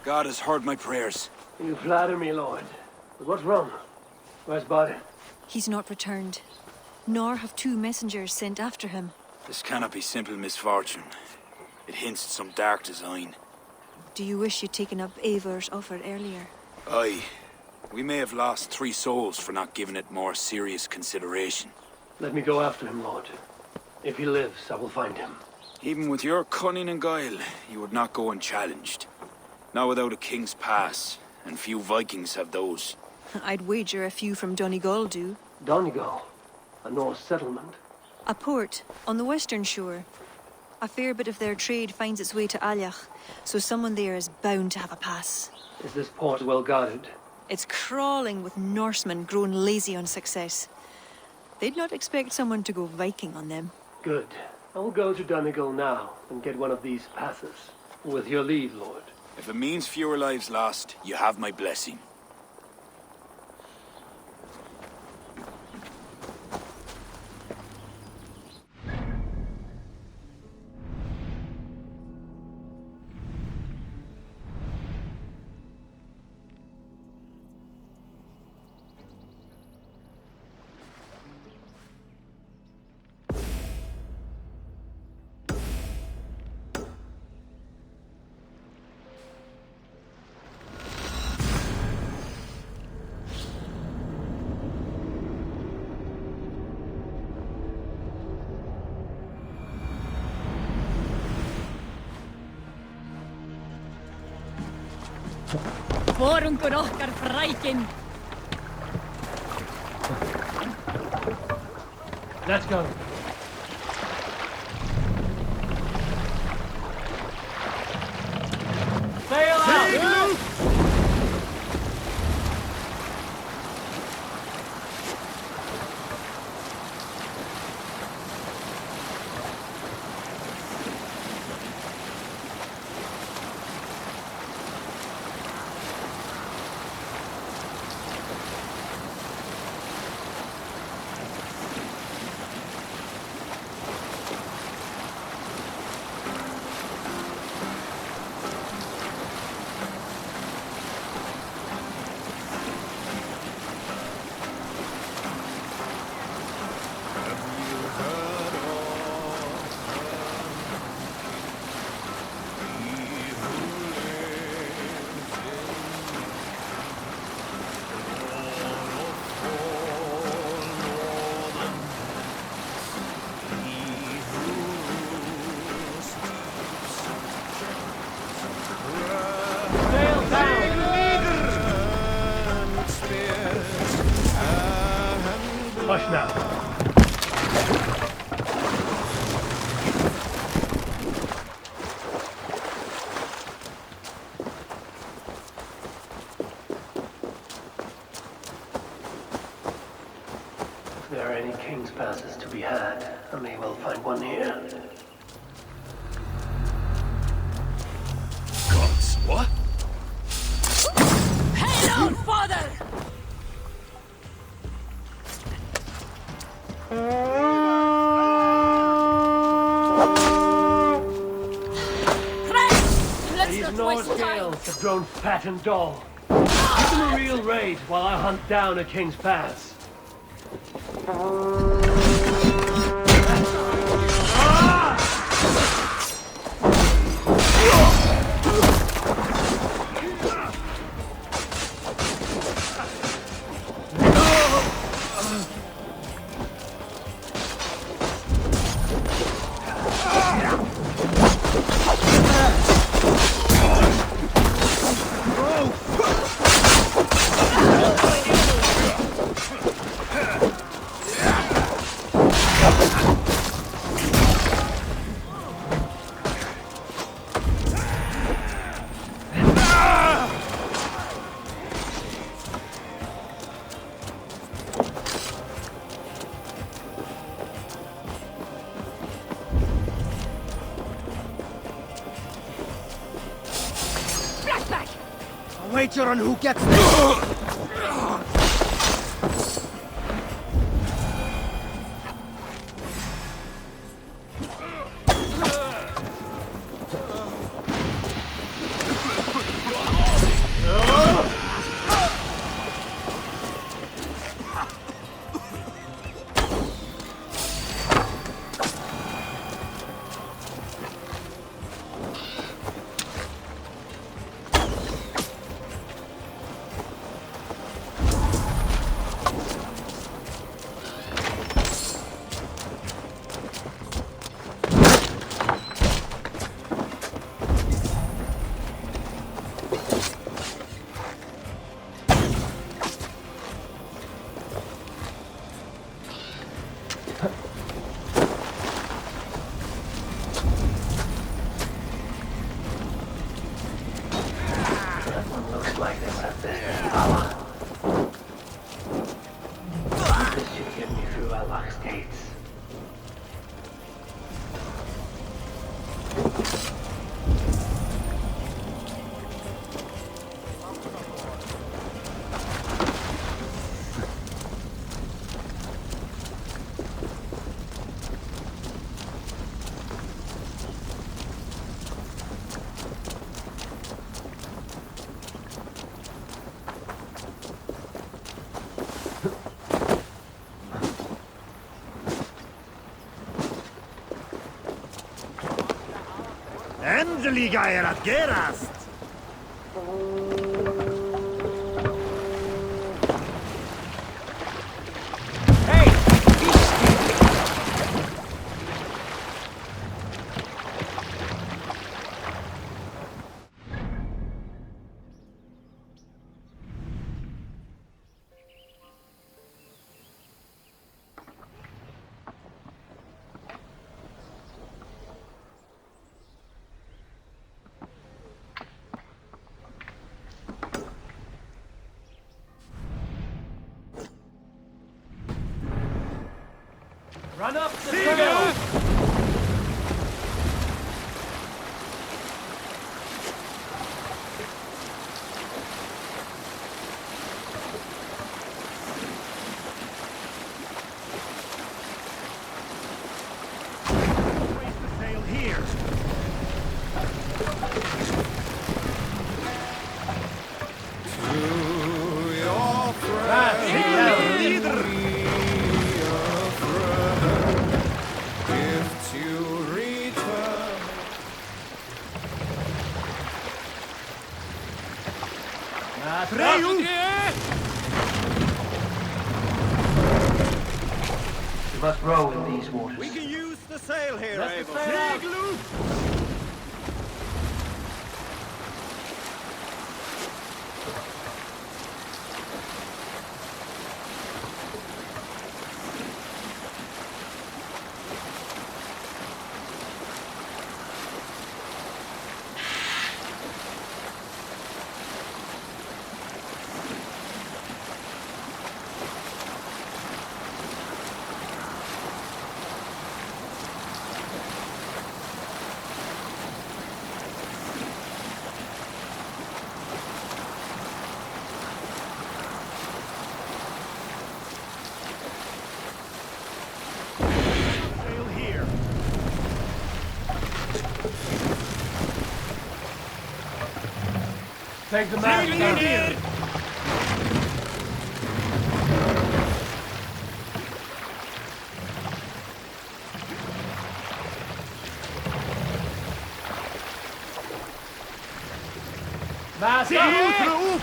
God has heard my prayers. You flatter me, Lord. But what's wrong? Where's Bodin? He's not returned. Nor have two messengers sent after him. This cannot be simple misfortune. It hints at some dark design. Do you wish you'd taken up Eivor's offer earlier? Aye. We may have lost 3 souls for not giving it more serious consideration. Let me go after him, Lord. If he lives, I will find him. Even with your cunning and guile, you would not go unchallenged. Not without a king's pass, and few Vikings have those. I'd wager a few from Donegal do. Donegal? A Norse settlement? A port on the western shore. A fair bit of their trade finds its way to Aljach, so someone there is bound to have a pass. Is this port well guarded? It's crawling with Norsemen grown lazy on success. They'd not expect someone to go Viking on them. Good. I will go to Donegal now and get one of these passes. With your leave, Lord. If it means fewer lives lost, you have my blessing. Vorungur okkar frækin. Let's go. Sail out! Hush now. If there are any king's passes to be had, I may well find one here. Gods, what? Hail on, father! These Norse Gales have grown fat and dull. Give them a real raid while I hunt down a king's pass. Wager on who gets this! Looks like they would have business in Valhalla. This should get me through Allah's gates. Endelig er at gerast! Run up the trail! Raise the sail here! You must row in these waters. We can use the sail here, Let the Abel. sail out. Take loose! Sail here. Take the mast down here. Mast up!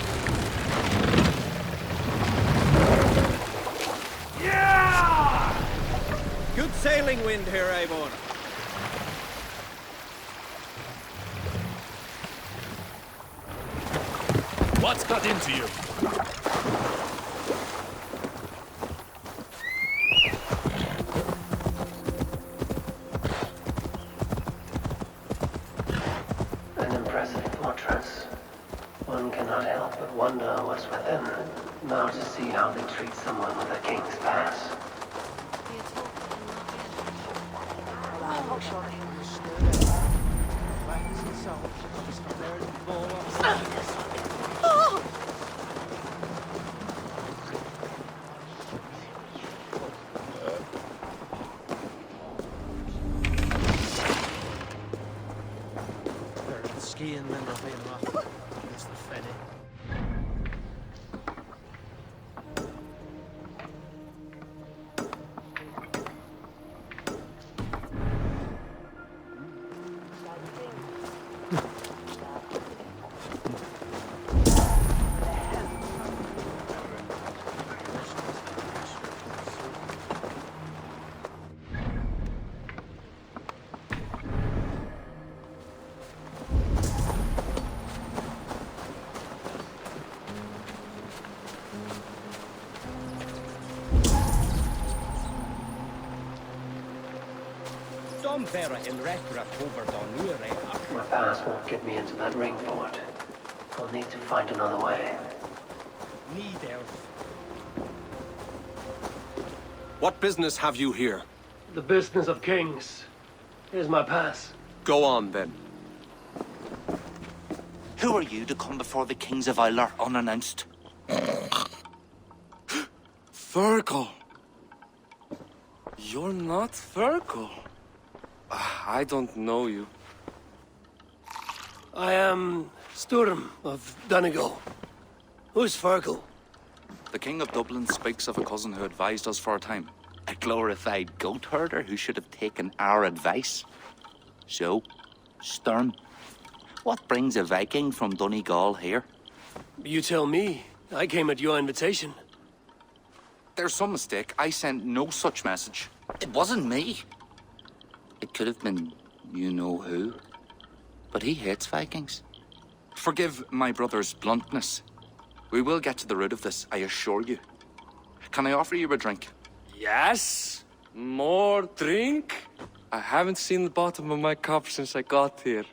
Yeah! Good sailing wind here, Avon. What's got into you? An impressive fortress. One cannot help but wonder what's within. Now to see how they treat someone with a king's pass. Skiing then I'll be off. That's the fenny. My pass won't get me into that ring fort. I'll need to find another way. What business have you here? The business of kings. Here's my pass. Go on, then. Who are you to come before the kings of Ilar unannounced? Fergal. You're not Fergal. I don't know you. I am Sturm of Donegal. Who's Fergal? The King of Dublin speaks of a cousin who advised us for a time. A glorified goat herder who should have taken our advice. So, Sturm, what brings a Viking from Donegal here? You tell me. I came at your invitation. There's some mistake. I sent no such message. It wasn't me. It could have been you-know-who. But he hates Vikings. Forgive my brother's bluntness. We will get to the root of this, I assure you. Can I offer you a drink? Yes? More drink? I haven't seen the bottom of my cup since I got here.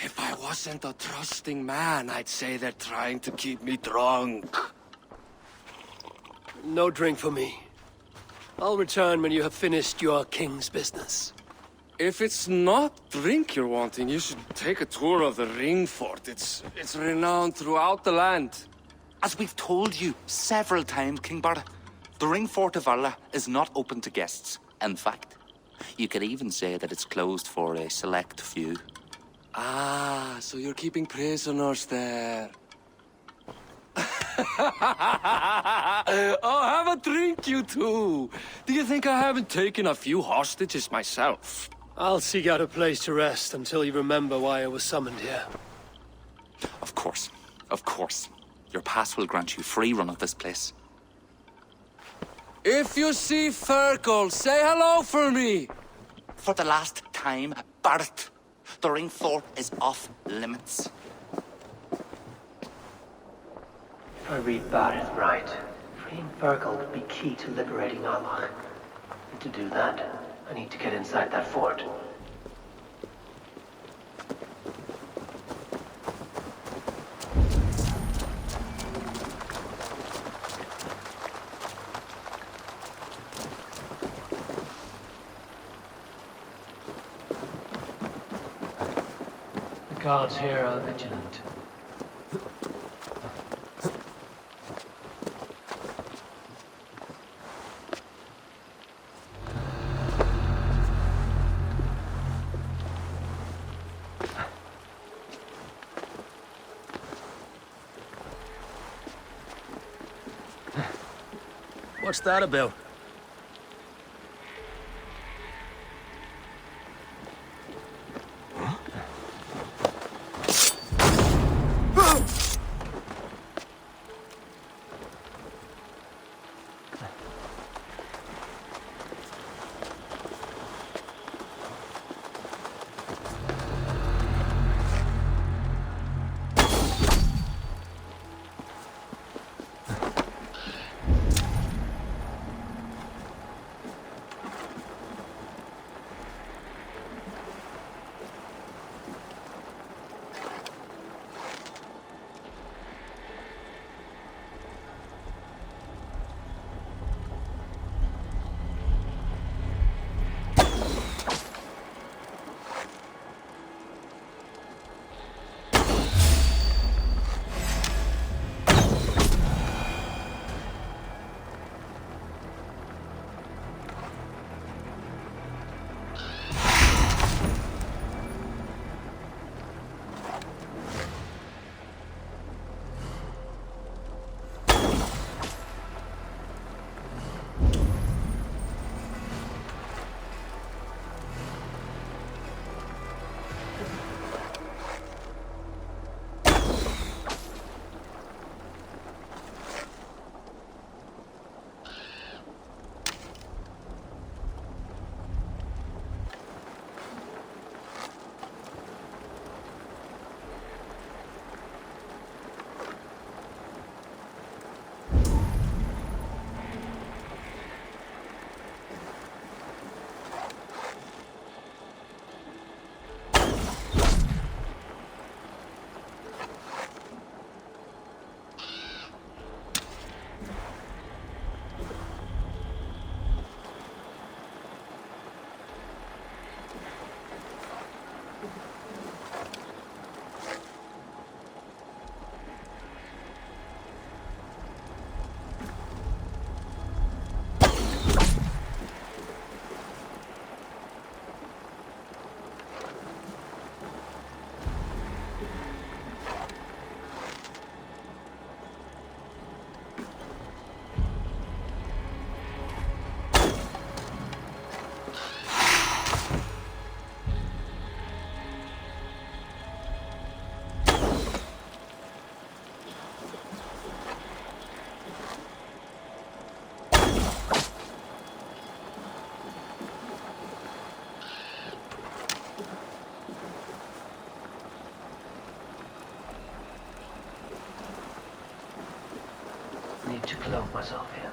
If I wasn't a trusting man, I'd say they're trying to keep me drunk. No drink for me. I'll return when you have finished your king's business. If it's not drink you're wanting, you should take a tour of the ring fort. It's renowned throughout the land. As we've told you several times, King Barda, the ring fort of Valhalla is not open to guests. In fact, you could even say that it's closed for a select few. Ah, so you're keeping prisoners there. Oh, have a drink, you two. Do you think I haven't taken a few hostages myself? I'll seek out a place to rest until you remember why I was summoned here. Of course, of course. Your pass will grant you free run of this place. If you see Fergal, say hello for me. For the last time, Bart, the ring fort is off limits. If I read Barrett right, freeing Fergal would be key to liberating Almach. And to do that, I need to get inside that fort. The guards here are vigilant. What's that about? dump myself here.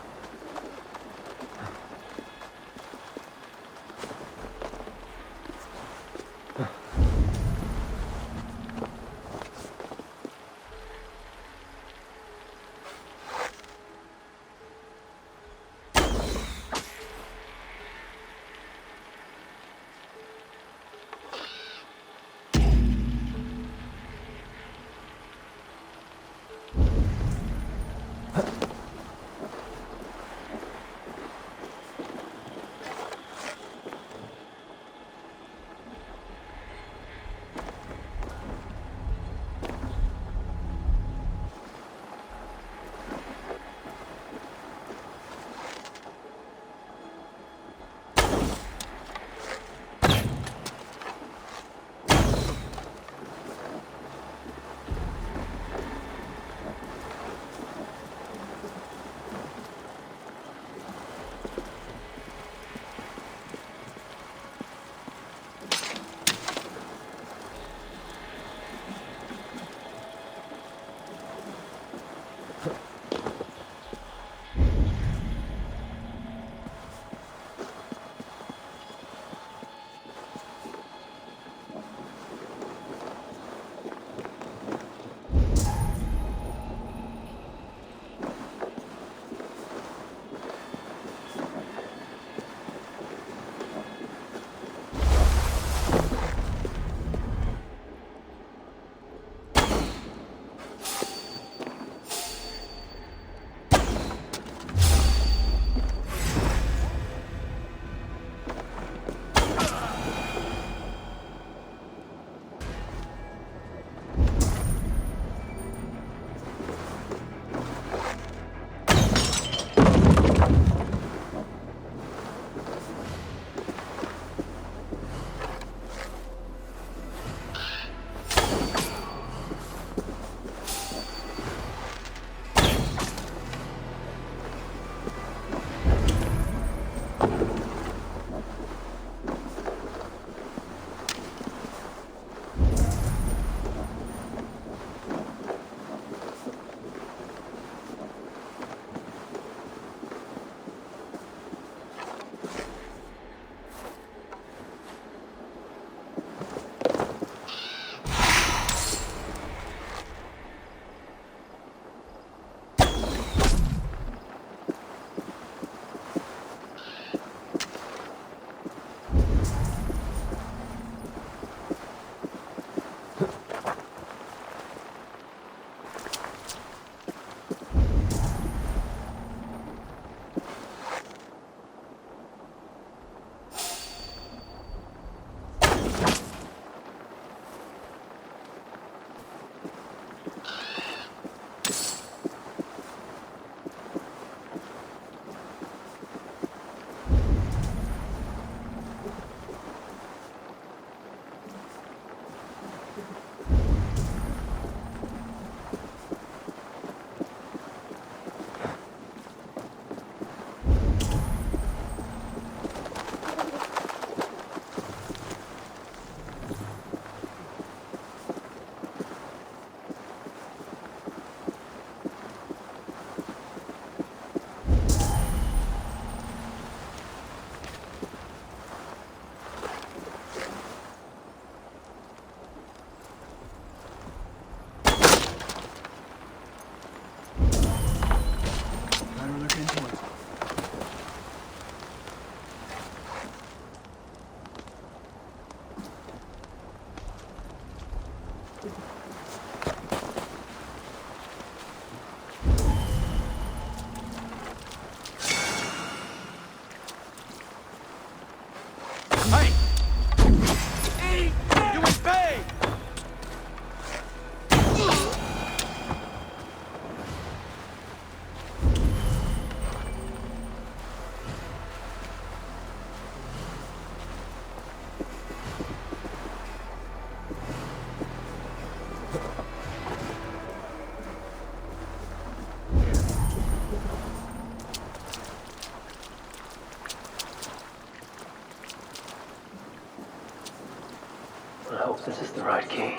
I hope this is the right key.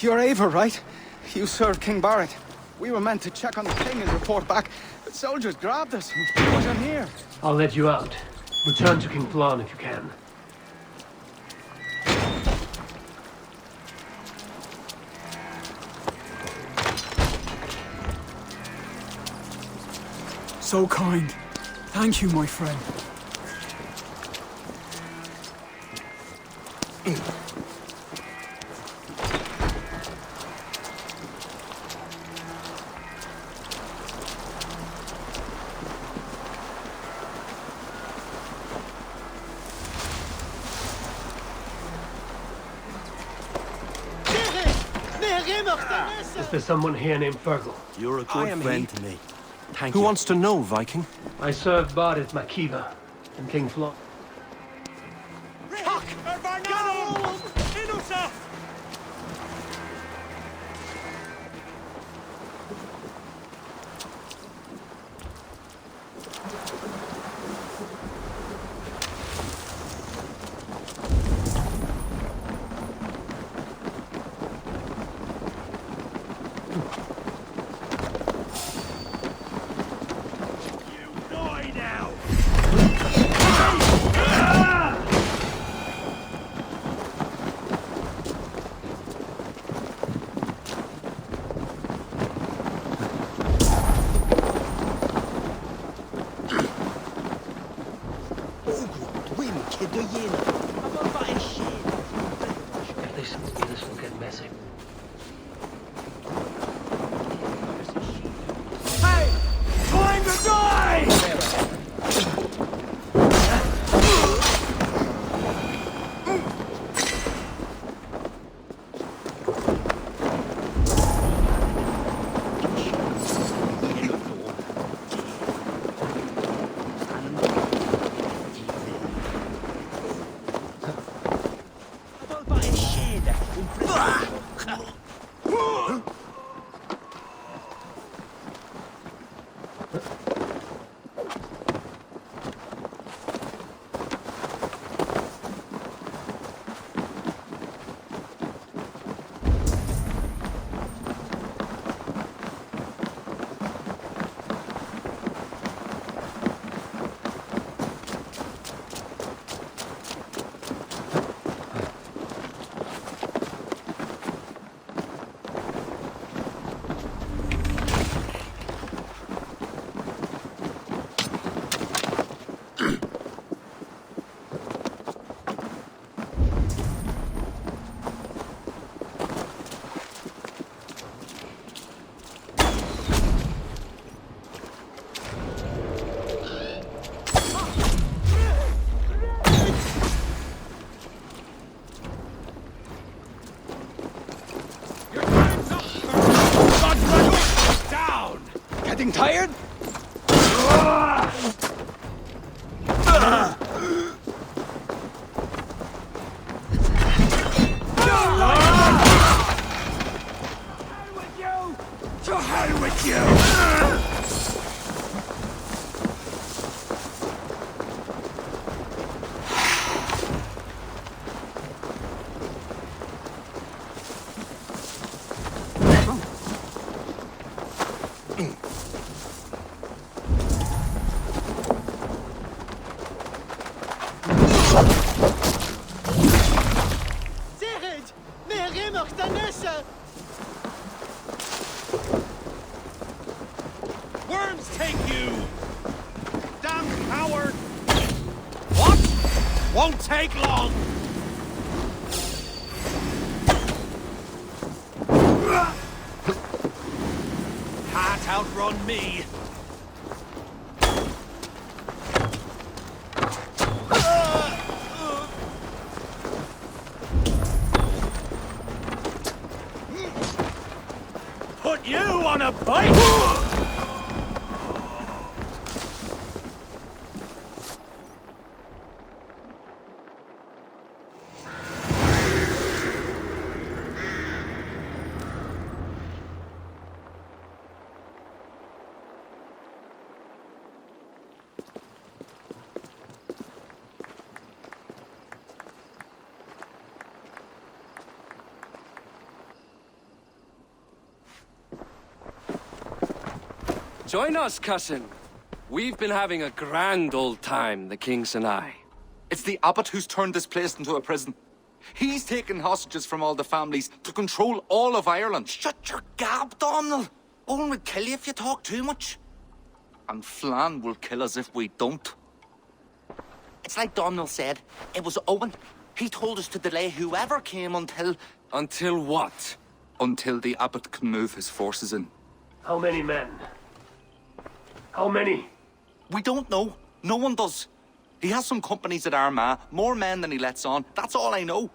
You're Eivor, right? You served King Barrett. We were meant to check on the king and report back, but soldiers grabbed us and put us in here. I'll let you out. Return to King Flan if you can. So kind. Thank you, my friend. Is there someone here named Fergal? You're a good friend to me. Thank you. Who wants to know, Viking? I served Barrett Makiva and King Flan. If they see me, this will get messy. Time to die! Getting tired? To hell with you! Worms take you! Damn coward! What? Won't take long! Can't outrun me! Put you on a bike! Join us, cousin. We've been having a grand old time, the kings and I. It's the abbot who's turned this place into a prison. He's taken hostages from all the families to control all of Ireland. Shut your gab, Donald. Owen would kill you if you talk too much. And Flan will kill us if we don't. It's like Donald said. It was Owen. He told us to delay whoever came until... Until what? Until the abbot can move his forces in. How many men? How many? We don't know. No one does. He has some companies at Armagh, more men than he lets on. That's all I know.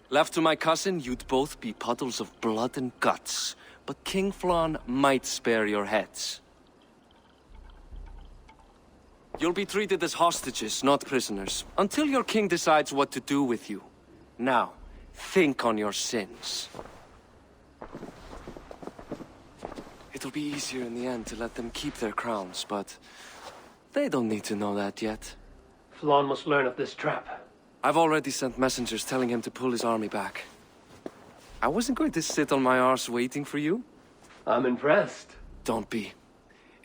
Left to my cousin, you'd both be puddles of blood and guts. But King Flan might spare your heads. You'll be treated as hostages, not prisoners, until your king decides what to do with you. Now, think on your sins. It'll be easier in the end to let them keep their crowns, but they don't need to know that yet. Flan must learn of this trap. I've already sent messengers telling him to pull his army back. I wasn't going to sit on my arse waiting for you. I'm impressed. Don't be.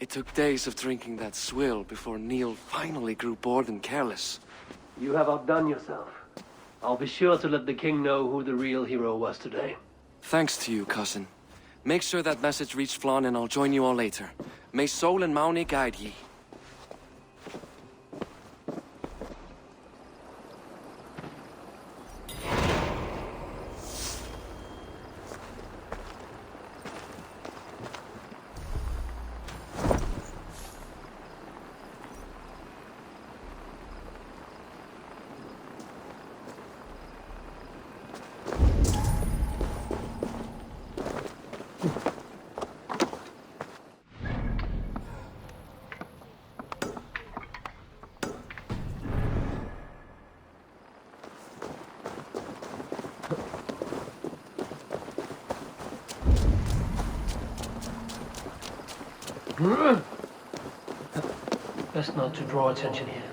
It took days of drinking that swill before Neil finally grew bored and careless. You have outdone yourself. I'll be sure to let the king know who the real hero was today. Thanks to you, cousin. Make sure that message reached Flan and I'll join you all later. May Sol and Mauni guide ye. Best not to draw attention here.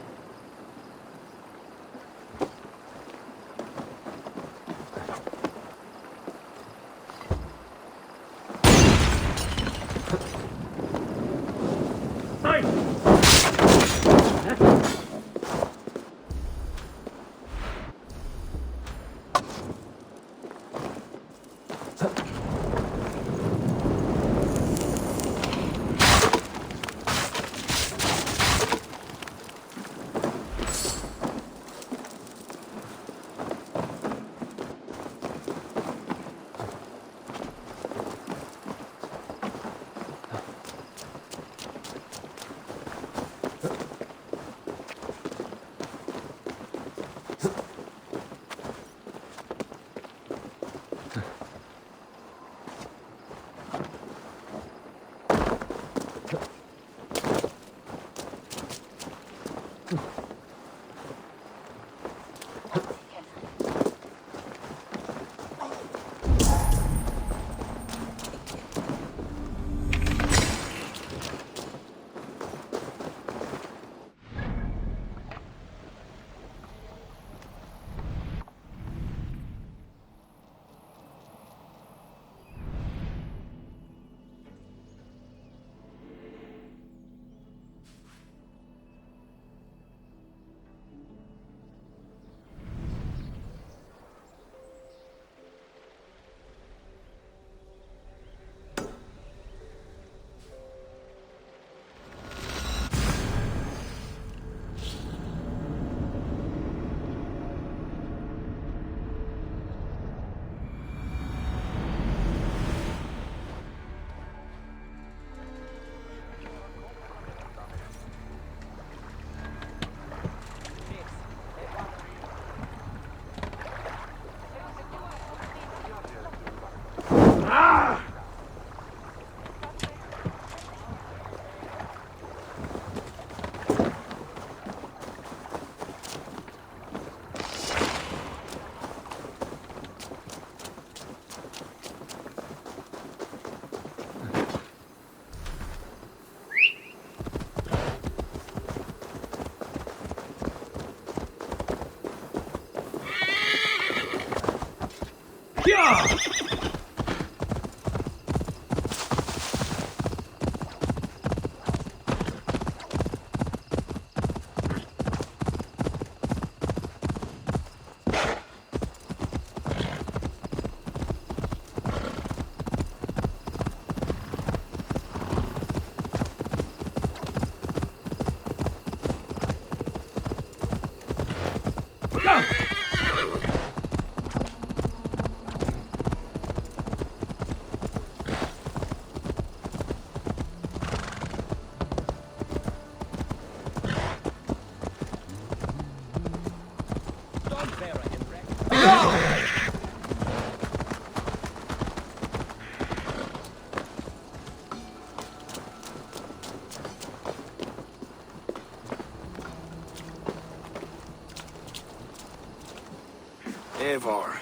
Eivor.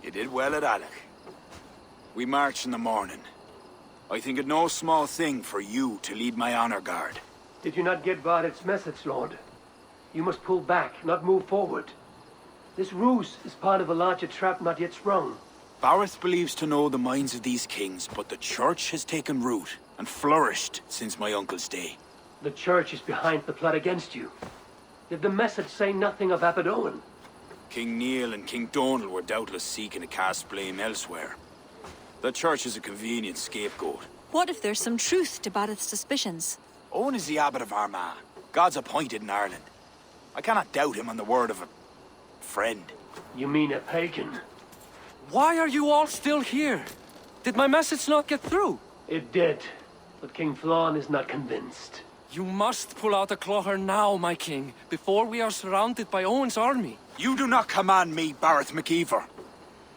You did well at Alec. We march in the morning. I think it no small thing for you to lead my honor guard. Did you not get Barrett's message, Lord? You must pull back, not move forward. This ruse is part of a larger trap not yet sprung. Barrett believes to know the minds of these kings, but the church has taken root and flourished since my uncle's day. The church is behind the plot against you. Did the message say nothing of Abaddon? King Neil and King Donal were doubtless seeking to cast blame elsewhere. The church is a convenient scapegoat. What if there's some truth to Barrett's suspicions? Owen is the abbot of Armagh, God's appointed in Ireland. I cannot doubt him on the word of a friend. You mean a pagan? Why are you all still here? Did my message not get through? It did, but King Flann is not convinced. You must pull out a clawher now, my king, before we are surrounded by Owen's army. You do not command me, Barrett McKeever.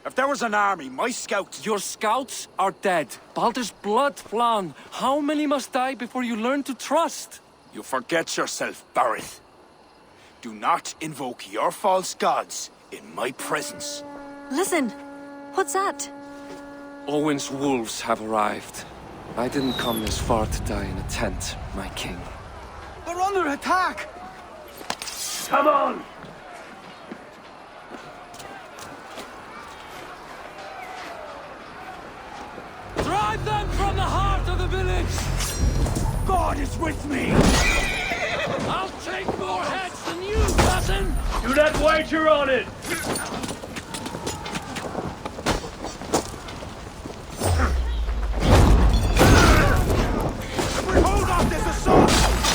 If there was an army, my scouts... Your scouts are dead. Baldur's blood, Flann. How many must die before you learn to trust? You forget yourself, Barrett. Do not invoke your false gods in my presence. Listen, what's that? Owen's wolves have arrived. I didn't come this far to die in a tent, my king. We're under attack! Come on! Drive them from the heart of the village! God is with me! I'll take more heads than you, cousin! Do not wager on it! If we hold off this assault,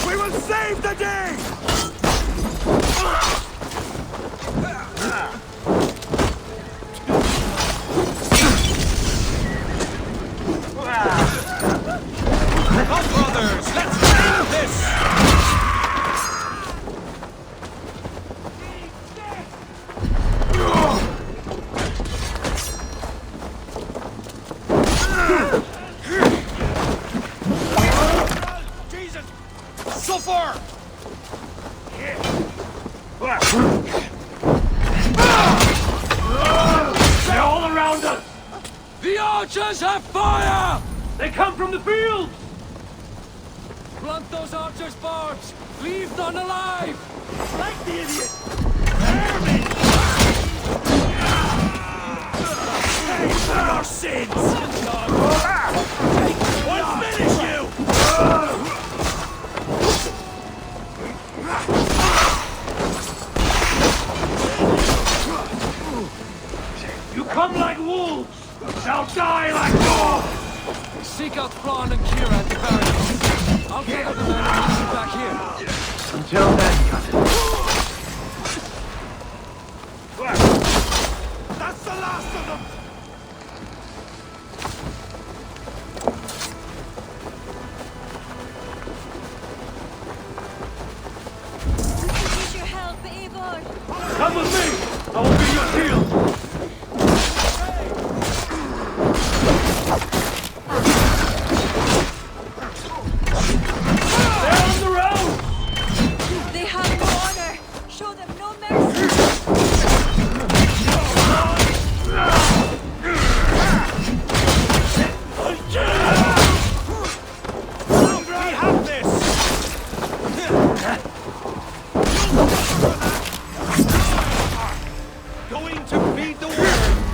we will save the day! Come, brothers, let's end this! Jesus! Suffer! They're all around us! The archers have fire! They come from the fields! Blunt those archers' barbs! Leave none alive! Like the idiot! Pay for your sins! We'll finish you! You come like wolves, shall die like dogs! Seek out Flann and Kira at the barracks. I'll gather the men and meet you back here. Until then, cousin. That's the last of them! Need your help, Eivor. Come with me! I will be your shield! They're on the road! They have no honor. Show them no mercy. We have this! Going to feed the worms!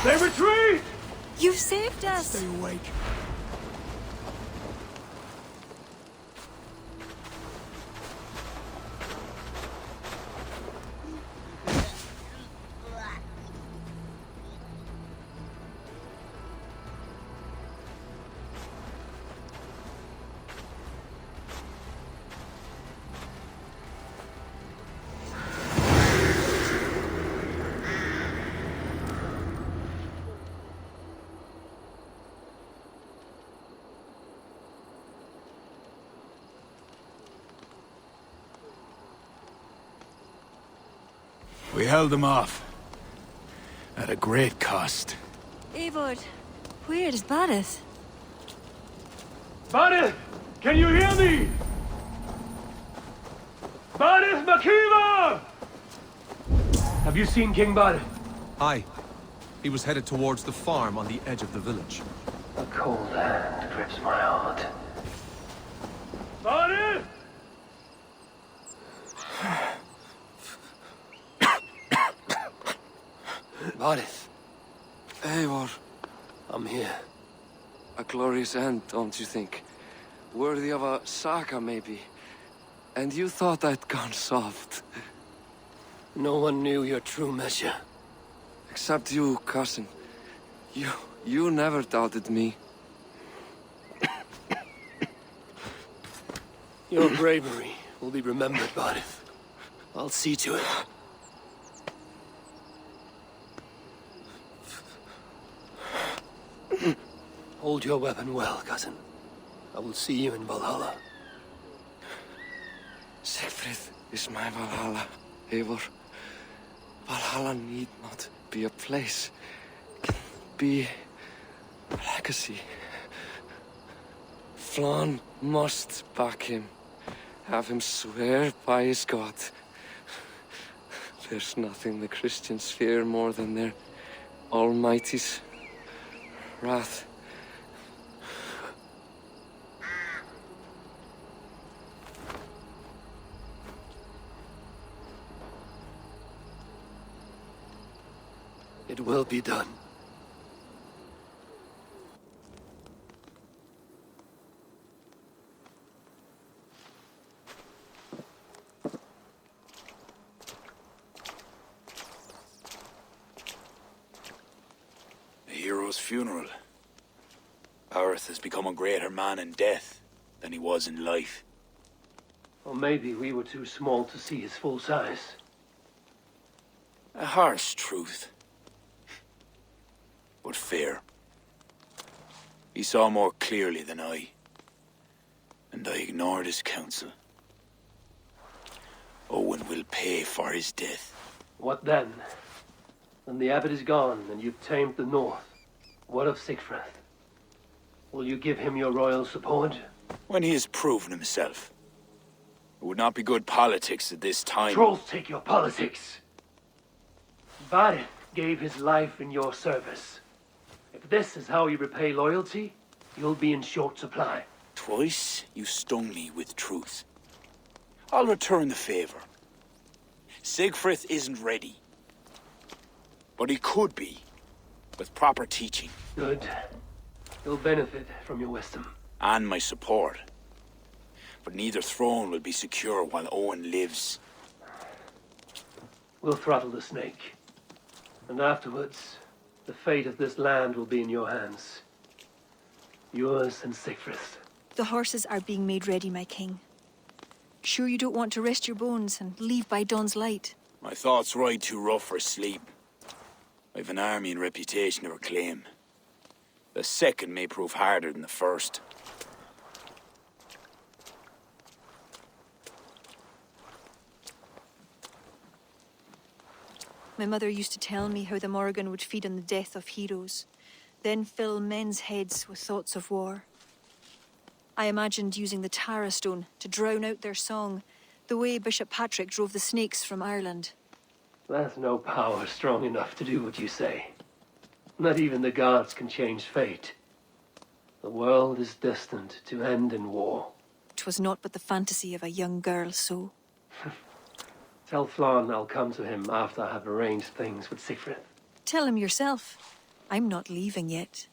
They retreat! You've saved us. Stay awake. We held them off. At a great cost. Eivor, where is Barith? Barith, can you hear me? Barith Makiva! Have you seen King Barith? Aye. He was headed towards the farm on the edge of the village. A cold hand grips my heart. Barith! Barith. Eivor. I'm here. A glorious end, don't you think? Worthy of a saga, maybe. And you thought I'd gone soft. No one knew your true measure. Except you, cousin. You never doubted me. Your bravery will be remembered, Barith. I'll see to it. Hold your weapon well, cousin. I will see you in Valhalla. Siegfried is my Valhalla, Eivor. Valhalla need not be a place. It can be a legacy. Flann must back him. Have him swear by his God. There's nothing the Christians fear more than their Almighty's wrath. It will be done. A hero's funeral. Barith has become a greater man in death than he was in life. Or maybe we were too small to see his full size. A harsh truth. But fair. He saw more clearly than I. And I ignored his counsel. Owen will pay for his death. What then? When the abbot is gone and you've tamed the north, what of Siegfried? Will you give him your royal support? When he has proven himself. It would not be good politics at this time. Trolls take your politics. Barith gave his life in your service. If this is how you repay loyalty, you'll be in short supply. Twice you stung me with truth. I'll return the favor. Siegfried isn't ready. But he could be, with proper teaching. Good. He'll benefit from your wisdom. And my support. But neither throne will be secure while Owen lives. We'll throttle the snake. And afterwards, the fate of this land will be in your hands. Yours and Siegfried's. The horses are being made ready, my king. Sure you don't want to rest your bones and leave by dawn's light? My thoughts ride too rough for sleep. I've an army and reputation to reclaim. The second may prove harder than the first. My mother used to tell me how the Morrigan would feed on the death of heroes, then fill men's heads with thoughts of war. I imagined using the Tara Stone to drown out their song, the way Bishop Patrick drove the snakes from Ireland. There's no power strong enough to do what you say. Not even the gods can change fate. The world is destined to end in war. 'Twas not but the fantasy of a young girl, so. Tell Flann I'll come to him after I have arranged things with Siegfried. Tell him yourself. I'm not leaving yet.